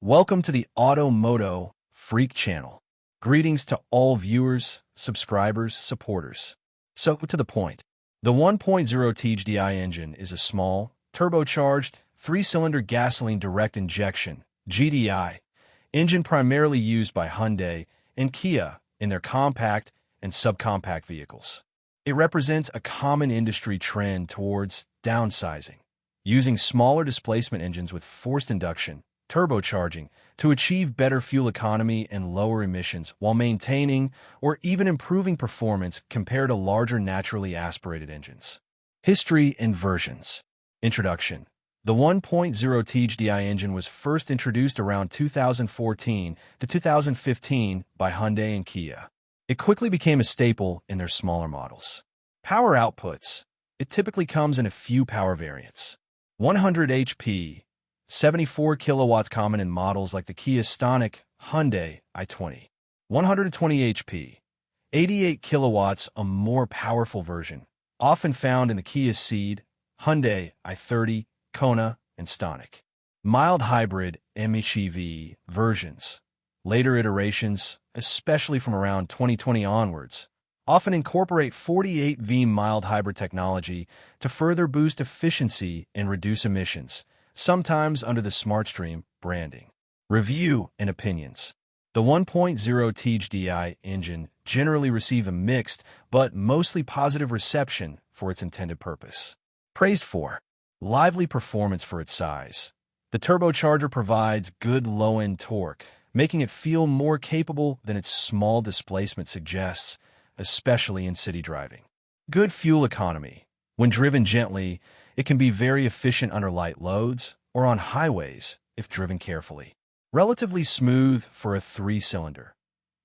Welcome to the MOTO Freak channel. Greetings to all viewers, subscribers, supporters. So, to the point. The 1.0 T-Gdi engine is a small, turbocharged, three-cylinder gasoline direct injection (GDI) engine primarily used by Hyundai and Kia in their compact and subcompact vehicles. It represents a common industry trend towards downsizing, using smaller displacement engines with forced induction turbocharging to achieve better fuel economy and lower emissions while maintaining or even improving performance compared to larger naturally aspirated engines. History and versions. Introduction. The 1.0 T-Gdi engine was first introduced around 2014 to 2015 by Hyundai and Kia. It quickly became a staple in their smaller models. Power outputs. It typically comes in a few power variants. 100 HP, 74 kilowatts common in models like the Kia Stonic, Hyundai i20. 120 HP, 88 kilowatts, a more powerful version, often found in the Kia Ceed, Hyundai i30, Kona, and Stonic. Mild hybrid MHEV versions. Later iterations, especially from around 2020 onwards, often incorporate 48V mild hybrid technology to further boost efficiency and reduce emissions, sometimes under the SmartStream branding. Review and opinions. The 1.0 T-Gdi engine generally received a mixed but mostly positive reception for its intended purpose. Praised for lively performance for its size. The turbocharger provides good low-end torque, making it feel more capable than its small displacement suggests, especially in city driving. Good fuel economy. When driven gently, it can be very efficient under light loads or on highways if driven carefully. Relatively smooth for a three-cylinder.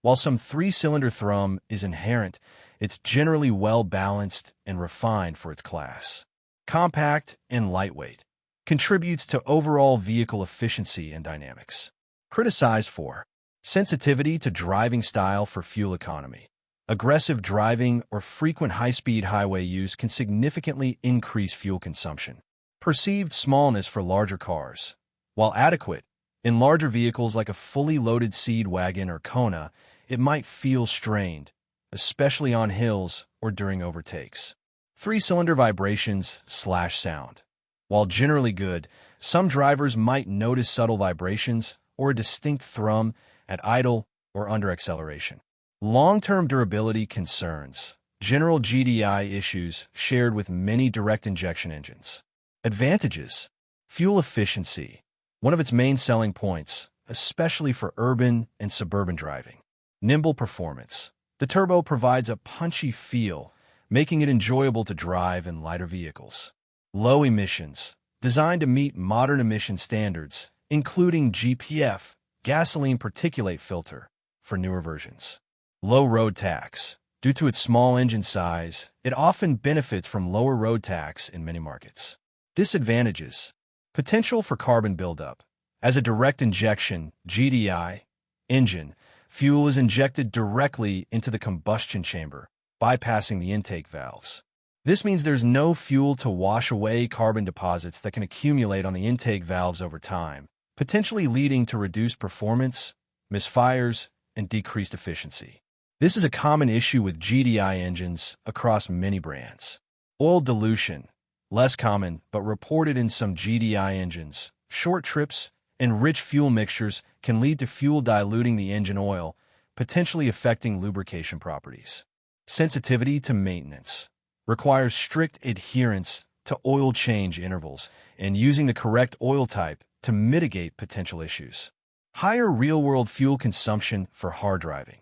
While some three-cylinder thrum is inherent, it's generally well-balanced and refined for its class. Compact and lightweight. Contributes to overall vehicle efficiency and dynamics. Criticized for sensitivity to driving style for fuel economy. Aggressive driving or frequent high-speed highway use can significantly increase fuel consumption. Perceived smallness for larger cars. While adequate, in larger vehicles like a fully loaded Ceed wagon or Kona, it might feel strained, especially on hills or during overtakes. Three-cylinder vibrations/sound. While generally good, some drivers might notice subtle vibrations or a distinct thrum at idle or under acceleration. Long-term durability concerns. General GDI issues shared with many direct injection engines. Advantages. Fuel efficiency. One of its main selling points, especially for urban and suburban driving. Nimble performance. The turbo provides a punchy feel, making it enjoyable to drive in lighter vehicles. Low emissions. Designed to meet modern emission standards, including GPF, gasoline particulate filter, for newer versions. Low road tax. Due to its small engine size, it often benefits from lower road tax in many markets. Disadvantages. Potential for carbon buildup. As a direct injection GDI engine, fuel is injected directly into the combustion chamber, bypassing the intake valves. This means there's no fuel to wash away carbon deposits that can accumulate on the intake valves over time, potentially leading to reduced performance, misfires, and decreased efficiency. This is a common issue with GDI engines across many brands. Oil dilution. Less common, but reported in some GDI engines. Short trips and rich fuel mixtures can lead to fuel diluting the engine oil, potentially affecting lubrication properties. Sensitivity to maintenance. Requires strict adherence to oil change intervals and using the correct oil type to mitigate potential issues. Higher real-world fuel consumption for hard driving.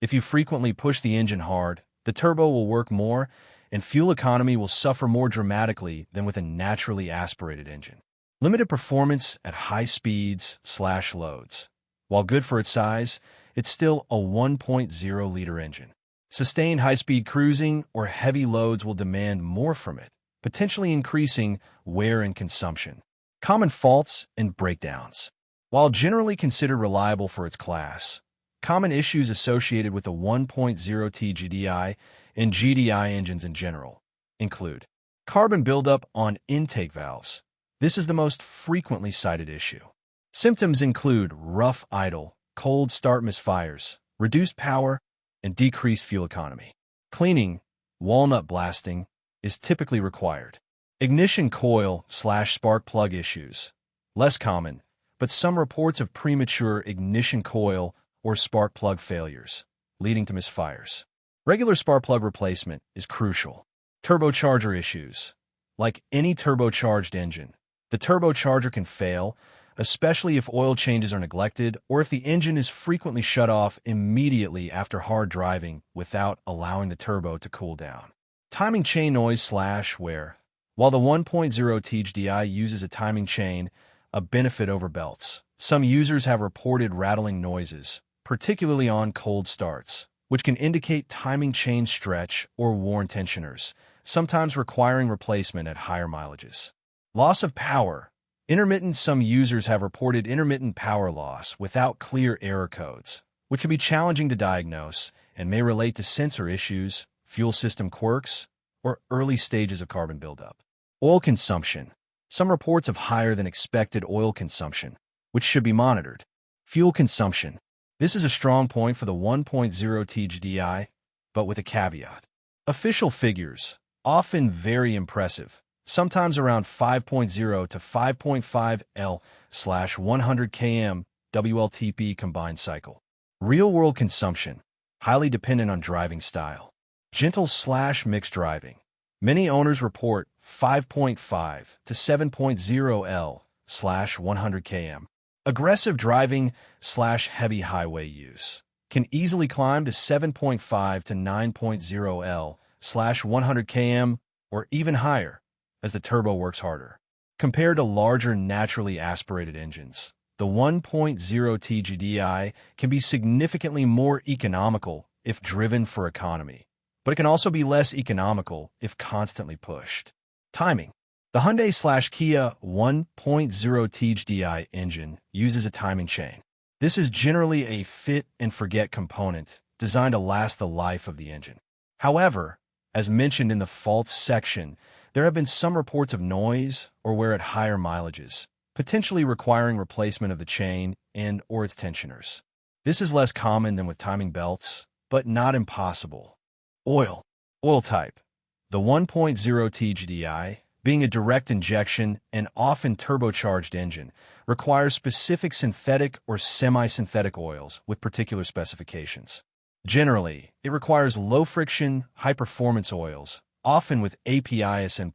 If you frequently push the engine hard, the turbo will work more, and fuel economy will suffer more dramatically than with a naturally aspirated engine. Limited performance at high speeds/loads. While good for its size, it's still a 1.0-liter engine. Sustained high-speed cruising or heavy loads will demand more from it, potentially increasing wear and consumption. Common faults and breakdowns. While generally considered reliable for its class, common issues associated with the 1.0 T-Gdi and GDI engines in general include carbon buildup on intake valves. This is the most frequently cited issue. Symptoms include rough idle, cold start misfires, reduced power, and decreased fuel economy. Cleaning, walnut blasting, is typically required. Ignition coil/spark plug issues. Less common, but some reports of premature ignition coil or spark plug failures, leading to misfires. Regular spark plug replacement is crucial. Turbocharger issues. Like any turbocharged engine, the turbocharger can fail, especially if oil changes are neglected or if the engine is frequently shut off immediately after hard driving without allowing the turbo to cool down. Timing chain noise/wear. While the 1.0 T-Gdi uses a timing chain, a benefit over belts, some users have reported rattling noises, particularly on cold starts, which can indicate timing chain stretch or worn tensioners, sometimes requiring replacement at higher mileages. Loss of power. Some users have reported intermittent power loss without clear error codes, which can be challenging to diagnose and may relate to sensor issues, fuel system quirks, or early stages of carbon buildup. Oil consumption. Some reports of higher than expected oil consumption, which should be monitored. Fuel consumption. This is a strong point for the 1.0 T-Gdi, but with a caveat. Official figures, often very impressive, sometimes around 5.0 to 5.5 L/100 km WLTP combined cycle. Real-world consumption, highly dependent on driving style. Gentle/mixed driving. Many owners report 5.5 to 7.0 L/100 km. Aggressive driving/heavy highway use can easily climb to 7.5 to 9.0 L/100 km or even higher as the turbo works harder. Compared to larger naturally aspirated engines, the 1.0 T-Gdi can be significantly more economical if driven for economy, but it can also be less economical if constantly pushed. Timing. The Hyundai/Kia 1.0 T-Gdi engine uses a timing chain. This is generally a fit-and-forget component designed to last the life of the engine. However, as mentioned in the faults section, there have been some reports of noise or wear at higher mileages, potentially requiring replacement of the chain and/or its tensioners. This is less common than with timing belts, but not impossible. Oil type. The 1.0 T-Gdi, being a direct injection and often turbocharged engine, requires specific synthetic or semi-synthetic oils with particular specifications. Generally, it requires low-friction, high-performance oils, often with APISN+,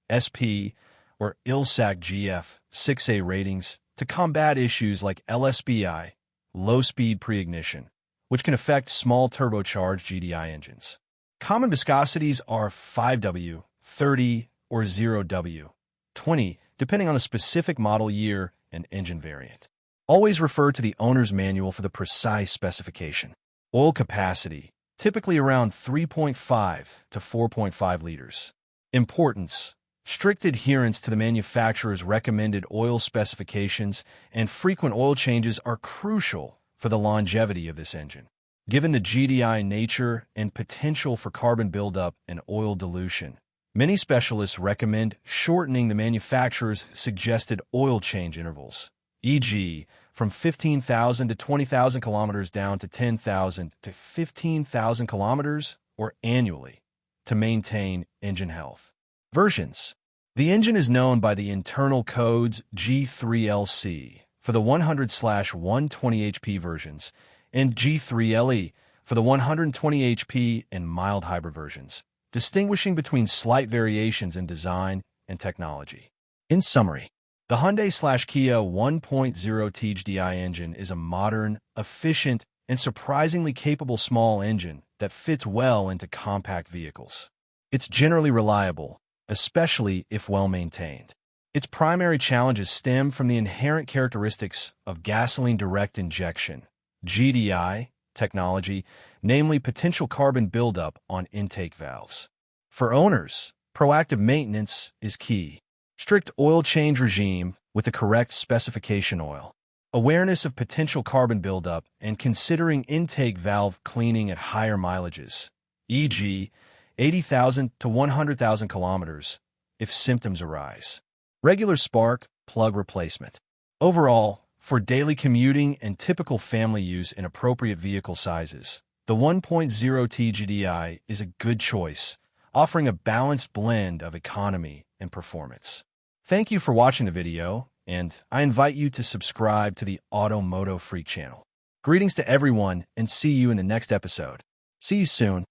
SP, or ILSAC GF 6A ratings to combat issues like LSBI, low-speed pre-ignition, which can affect small turbocharged GDI engines. Common viscosities are 5W, 30, or 0W, 20, depending on the specific model year and engine variant. Always refer to the owner's manual for the precise specification. Oil capacity, typically around 3.5 to 4.5 liters. Importance. Strict adherence to the manufacturer's recommended oil specifications and frequent oil changes are crucial for the longevity of this engine. Given the GDI nature and potential for carbon buildup and oil dilution, many specialists recommend shortening the manufacturer's suggested oil change intervals, e.g., from 15,000 to 20,000 kilometers down to 10,000 to 15,000 kilometers or annually to maintain engine health. Versions. The engine is known by the internal codes G3LC for the 100/120 HP versions and G3LE for the 120 HP and mild hybrid versions, distinguishing between slight variations in design and technology. In summary, the Hyundai/Kia 1.0 T-Gdi engine is a modern, efficient, and surprisingly capable small engine that fits well into compact vehicles. It's generally reliable, especially if well-maintained. Its primary challenges stem from the inherent characteristics of gasoline direct injection, GDI, technology, namely potential carbon buildup on intake valves. For owners, proactive maintenance is key. Strict oil change regime with the correct specification oil. Awareness of potential carbon buildup and considering intake valve cleaning at higher mileages, e.g., 80,000 to 100,000 kilometers, if symptoms arise. Regular spark plug replacement. Overall, for daily commuting and typical family use in appropriate vehicle sizes, the 1.0 T-Gdi is a good choice, offering a balanced blend of economy and performance. Thank you for watching the video, and I invite you to subscribe to the MOTO Freak channel. Greetings to everyone, and see you in the next episode. See you soon.